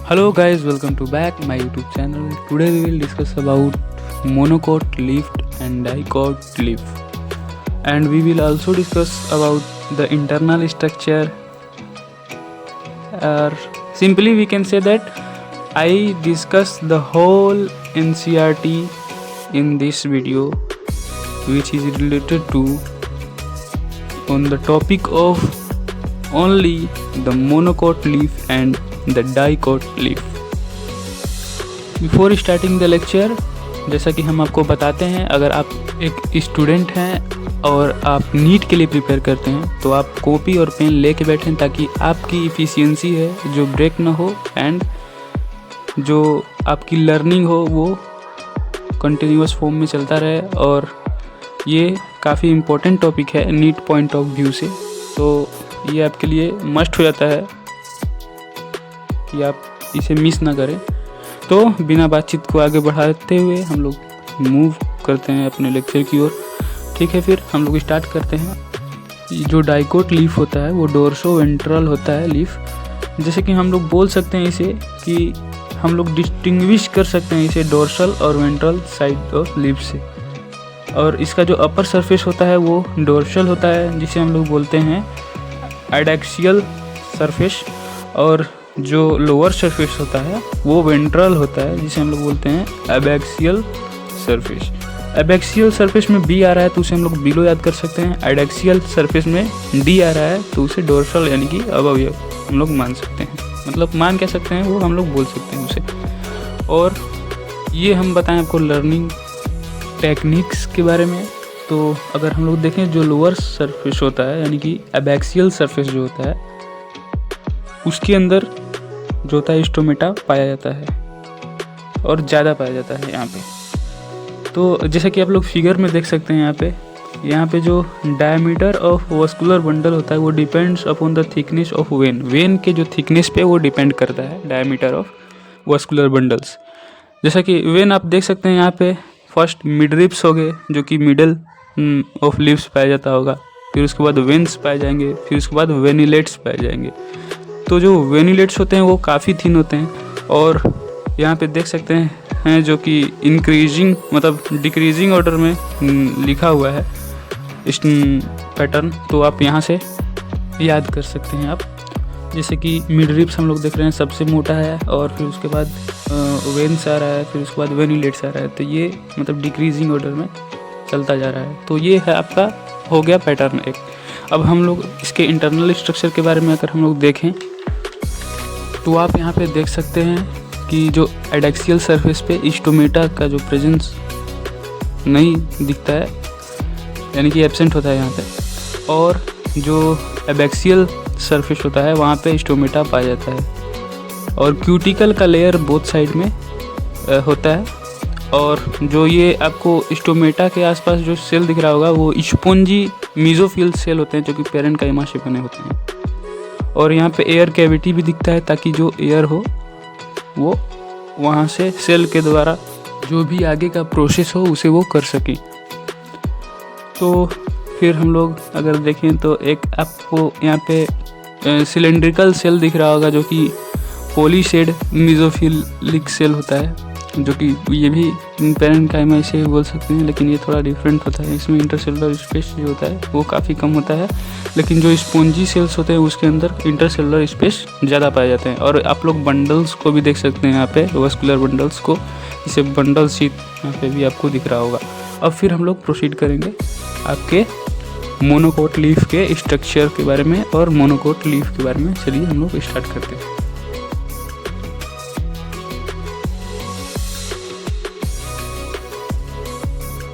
Hello guys, welcome to back my YouTube channel. Today we will discuss about monocot leaf and dicot leaf, and we will also discuss about the internal structure, or simply we can say that I discuss the whole NCERT in this video, which is related to on the topic of only the monocot leaf and the dicot leaf. Before starting the lecture, जैसा कि हम आपको बताते हैं, अगर आप एक student हैं और आप नीट के लिए प्रिपेयर करते हैं तो आप कॉपी और पेन लेके बैठें ताकि आपकी इफ़िशियंसी है जो ब्रेक ना हो एंड जो आपकी लर्निंग हो वो कंटिन्यूअस फॉर्म में चलता रहे। और ये काफ़ी इम्पोर्टेंट टॉपिक है नीट पॉइंट ऑफ व्यू से, तो ये आपके लिए मस्ट हो जाता है कि आप इसे मिस ना करें। तो बिना बातचीत को आगे बढ़ाते हुए हम लोग मूव करते हैं अपने लेक्चर की ओर। ठीक है, फिर हम लोग स्टार्ट करते हैं। जो डाइकोट लीफ होता है वो डोर्सो वेंट्रल होता है लीफ। जैसे कि हम लोग बोल सकते हैं इसे कि हम लोग डिस्टिंग्विश कर सकते हैं इसे डोर्सल और वेंट्रल साइड ऑफ लीफ से। और इसका जो अपर सरफेस होता है वो डोर्सल होता है, जिसे हम लोग बोलते हैं एडैक्सियल सरफेस, और जो लोअर सरफेस होता है वो वेंट्रल होता है, जिसे हम लोग बोलते हैं एबैक्सियल सरफेस। एबैक्सियल सरफेस में बी आ रहा है तो उसे हम लोग बिलो याद कर सकते हैं। एडैक्सियल सरफेस में डी आ रहा है तो उसे डोर्सल यानी कि अबव हम लोग मान सकते हैं, मतलब मान कह सकते हैं, वो हम लोग बोल सकते हैं उसे। और ये हम बताएं आपको लर्निंग टेक्निक्स के बारे में। तो अगर हम लोग देखें जो लोअर सरफेस होता है यानी कि एबैक्सियल सरफेस जो होता है उसके अंदर जो होता है स्टोमेटा पाया जाता है और ज़्यादा पाया जाता है यहाँ पे। तो जैसा कि आप लोग फिगर में देख सकते हैं यहाँ पे जो डायमीटर ऑफ वस्कुलर बंडल होता है वो depends upon the thickness of when के जो थिकनेस पे वो डिपेंड करता है डायमीटर ऑफ वस्कुलर बंडल्स। जैसा कि वेन आप देख सकते हैं यहाँ पे फर्स्ट मिडरिप्स हो गए जो कि मिडल ऑफ लिप्स पाया जाता होगा, फिर उसके बाद वेन्स पाए जाएंगे, फिर उसके बाद वेनिलेट्स पाए जाएंगे। तो जो वेनिलेट्स होते हैं वो काफ़ी थिन होते हैं और यहाँ पे देख सकते हैं जो कि इंक्रीजिंग मतलब डिक्रीजिंग ऑर्डर में लिखा हुआ है इस पैटर्न, तो आप यहाँ से याद कर सकते हैं आप। जैसे कि मिड रिब्स हम लोग देख रहे हैं सबसे मोटा है और फिर उसके बाद वेन्स आ रहा है, फिर उसके बाद वेनिलेट्स आ रहा है, तो ये मतलब डिक्रीजिंग ऑर्डर में चलता जा रहा है। तो ये है आपका हो गया पैटर्न एक। अब हम लोग इसके इंटरनल स्ट्रक्चर के बारे में अगर हम लोग देखें तो आप यहाँ पे देख सकते हैं कि जो एडैक्सियल सरफेस पे स्टोमेटा का जो प्रेजेंस नहीं दिखता है यानी कि एब्सेंट होता है यहाँ पे, और जो एबैक्सियल सरफेस होता है वहाँ पे स्टोमेटा पाया जाता है। और क्यूटिकल का लेयर बोथ साइड में होता है। और जो ये आपको स्टोमेटा के आसपास जो सेल दिख रहा होगा वो स्पॉन्जी मीजोफिल सेल होते हैं जो कि पेरेंट काइमा से बने होते हैं। और यहाँ पे एयर कैविटी भी दिखता है ताकि जो एयर हो वो वहाँ से सेल के द्वारा जो भी आगे का प्रोसेस हो उसे वो कर सके। तो फिर हम लोग अगर देखें तो एक आपको यहाँ पे सिलेंड्रिकल सेल दिख रहा होगा जो कि पॉलीसेड मीजोफिलिक सेल होता है, जो कि ये भी पेरेंट काइमा इसे बोल सकते हैं, लेकिन ये थोड़ा डिफरेंट होता है। इसमें इंटरसेलुलर स्पेस जो होता है वो काफ़ी कम होता है, लेकिन जो स्पॉन्जी सेल्स होते हैं उसके अंदर इंटरसेलुलर स्पेस ज़्यादा पाए जाते हैं। और आप लोग बंडल्स को भी देख सकते हैं यहाँ पे, वस्कुलर बंडल्स को, इसे बंडल शीट यहाँ पे भी आपको दिख रहा होगा। अब फिर हम लोग प्रोसीड करेंगे आपके मोनोकोट लीफ के स्ट्रक्चर के बारे में और मोनोकोट लीफ के बारे में। चलिए हम लोग स्टार्ट करते हैं।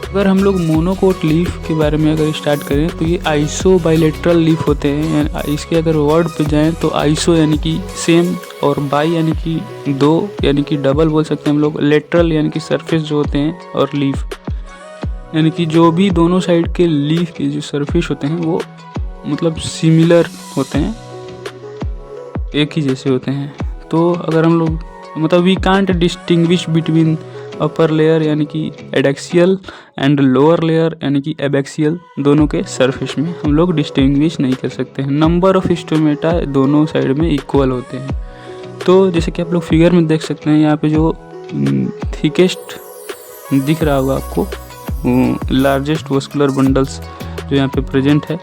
अगर हम लोग मोनोकोट लीफ के बारे में अगर स्टार्ट करें तो ये आइसो बाइलेटरल लीफ होते हैं। इसके अगर वर्ड पे जाएं तो आइसो यानी कि सेम, और बाई यानी कि दो यानी कि डबल बोल सकते हैं हम लोग, लेटरल यानी कि सरफेस जो होते हैं, और लीफ यानी कि जो भी दोनों साइड के लीफ के जो सरफेस होते हैं वो मतलब सिमिलर होते हैं, एक ही जैसे होते हैं। तो अगर हम लोग मतलब we can't distinguish between upper layer यानी कि एडैक्सियल एंड लोअर लेयर यानी कि एबैक्सियल, दोनों के सरफेस में हम लोग डिस्टिंग्विश नहीं कर सकते हैं। नंबर ऑफ स्टोमेटा दोनों साइड में इक्वल होते हैं। तो जैसे कि आप लोग फिगर में देख सकते हैं, यहाँ पे जो थिकेस्ट दिख रहा होगा आपको, लार्जेस्ट वस्कुलर बंडल्स जो यहाँ पे प्रेजेंट है,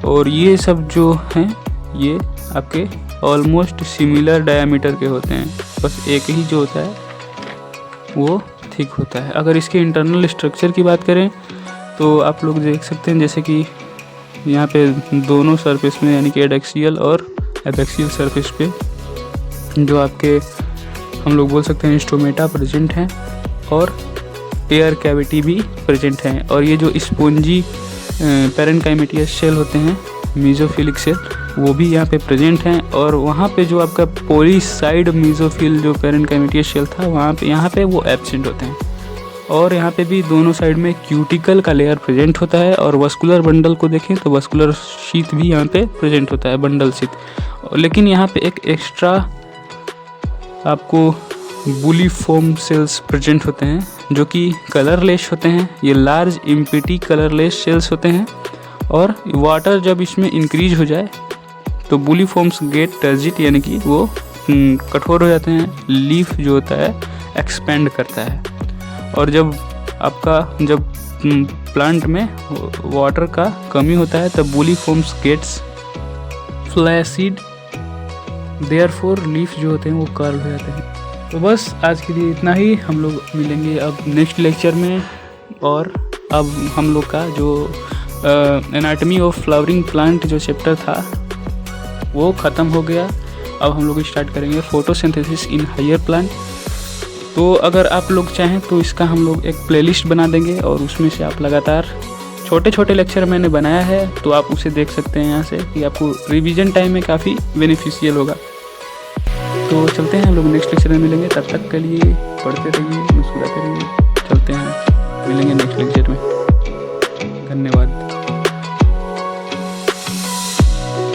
और ये सब जो हैं ये आपके ऑलमोस्ट सिमिलर डायामीटर के होते हैं, बस एक ही जो होता है वो थिक होता है। अगर इसके इंटरनल स्ट्रक्चर की बात करें तो आप लोग देख सकते हैं जैसे कि यहाँ पे दोनों सरफेस में, यानी कि एडैक्सियल और एबैक्सियल सरफेस पे जो आपके हम लोग बोल सकते हैं स्टोमेटा प्रेजेंट हैं, और एयर कैविटी भी प्रेजेंट हैं। और ये जो स्पॉन्जी पैरेन्काइमेटियस शेल होते हैं, मीजोफिलिक सेल, वो भी यहाँ पे प्रेजेंट हैं। और वहाँ पे जो आपका पॉलीसाइड मीजोफिल जो पैरेन्काइमेटियस शेल था, वहाँ पे यहाँ पे वो एब्सेंट होते हैं। और यहाँ पे भी दोनों साइड में क्यूटिकल का लेयर प्रेजेंट होता है। और वस्कुलर बंडल को देखें तो वस्कुलर शीथ भी यहाँ पे प्रेजेंट होता है, बंडल शीथ। लेकिन यहाँ पे एक एक्स्ट्रा आपको बुलीफॉर्म सेल्स प्रेजेंट होते हैं जो कि कलरलेस होते हैं। ये लार्ज इम्पिटी कलरलेस सेल्स होते हैं, और वाटर जब इसमें इंक्रीज हो जाए तो बुलीफॉर्म्स गेट टर्जिट, यानी कि वो कठोर हो जाते हैं। लीफ जो होता है एक्सपेंड करता है, और जब प्लांट में वाटर का कमी होता है तब बुलीफॉर्म्स गेट्स फ्लैसिड, देयरफॉर लीफ जो होते हैं वो कर्व हो जाते हैं। तो बस आज के लिए इतना ही। हम लोग मिलेंगे अब नेक्स्ट लेक्चर में, और अब हम लोग का जो एनाटॉमी ऑफ फ्लावरिंग प्लांट जो चैप्टर था वो ख़त्म हो गया। अब हम लोग स्टार्ट करेंगे फोटोसिंथेसिस इन हायर प्लांट। तो अगर आप लोग चाहें तो इसका हम लोग एक प्लेलिस्ट बना देंगे, और उसमें से आप लगातार छोटे छोटे लेक्चर मैंने बनाया है, तो आप उसे देख सकते हैं यहाँ से, कि आपको रिवीजन टाइम में काफ़ी बेनिफिशियल होगा। तो चलते हैं, हम लोग नेक्स्ट लेक्चर में मिलेंगे। तब तक के लिए पढ़ते रहिए, मुस्कुराते रहिए।